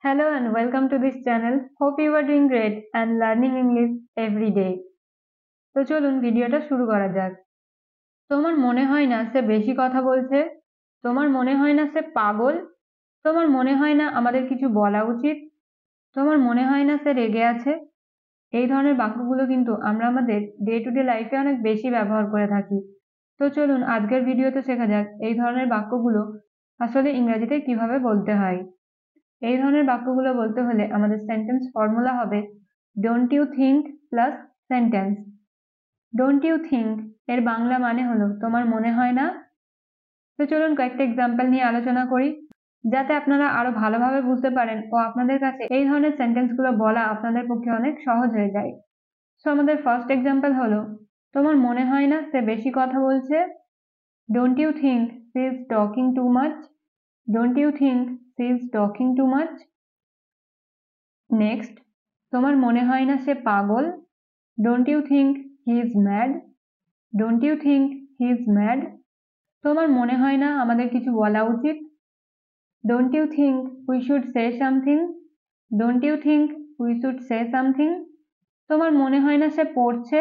Hello and welcome to this channel. Hope you are doing great and learning English every day. তো চলুন ভিডিওটা শুরু করা যাক। তোমার মনে হয় না সে বেশি কথা বলছে? তোমার মনে হয় না সে পাগল? তোমার মনে হয় না আমাদের কিছু বলা উচিত? তোমার মনে হয় না সে রেগে আছে? এই ধরনের বাক্যগুলো কিন্তু আমরা আমাদের ডে টু ডে লাইফে অনেক বেশি ব্যবহার করে থাকি। তো চলুন আজকের ভিডিওতে শেখা যাক এই ধরনের বাক্যগুলো আসলে ইংরেজিতে কিভাবে বলতে হয়। এই ধরনের বাক্যগুলো বলতে হলে আমাদের সেন্টেন্স ফর্মুলা হবে don't you think plus sentence. Don't you think এর বাংলা মানে হলো তোমার মনে হয় না। তো চলুন কয়েকটা এক্সাম্পল নিয়ে আলোচনা করি যাতে আপনারা আরো ভালোভাবে বুঝতে পারেন ও আপনাদের কাছে এই ধরনের সেন্টেন্সগুলো বলা আপনাদের পক্ষে অনেক সহজ হয়ে যায়। সো আমাদের ফার্স্ট এক্সাম্পল হলো তোমার মনে হয় না সে বেশি কথা বলছে? Don't you think she is talking too much? Don't you think she is talking too much? Next, তোমার মনে হয় না সে পাগল? Don't you think he is mad? Don't you think he is mad? তোমার মনে হয় না আমাদের কিছু বলা উচিত? Don't you think we should say something? Don't you think we should say something? তোমার মনে হয় না সে পড়ছে?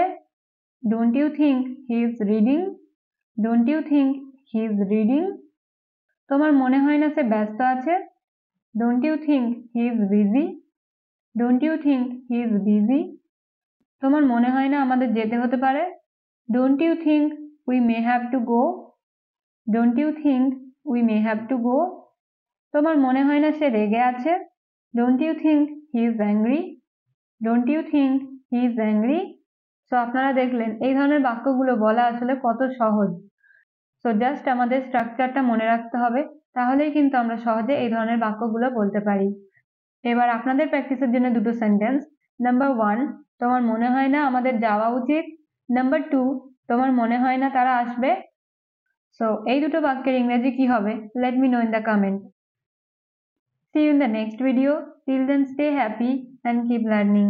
Don't you think he is reading? Don't you think he is reading? তোমার মনে হয় না সে ব্যস্ত আছে? Don't you think he is busy? Don't you think he is busy? তোমার মনে হয় না আমাদের যেতে হতে পারে? Don't you think we may have to go? Don't you think we may have to go? তোমার মনে হয় না সে রেগে আছে? Don't you think he is angry? Don't you think he is angry? So আপনারা দেখলেন এই ধরনের বাক্যগুলো বলা আসলে কত সহজ। সো জাস্ট আমাদের স্ট্রাকচারটা মনে রাখতে হবে, তাহলেই কিন্তু আমরা সহজে এই ধরনের বাক্যগুলো বলতে পারি। এবার আপনাদের প্র্যাকটিসের জন্য দুটো সেন্টেন্স। নাম্বার 1, তোমার মনে হয় না আমাদের যাওয়া উচিত? নাম্বার 2, তোমার মনে হয় না তারা আসবে? সো এই দুটো বাক্যের ইংরেজি কি হবে? Let me know in the comment. See you in the next video. Till then, stay happy and keep learning.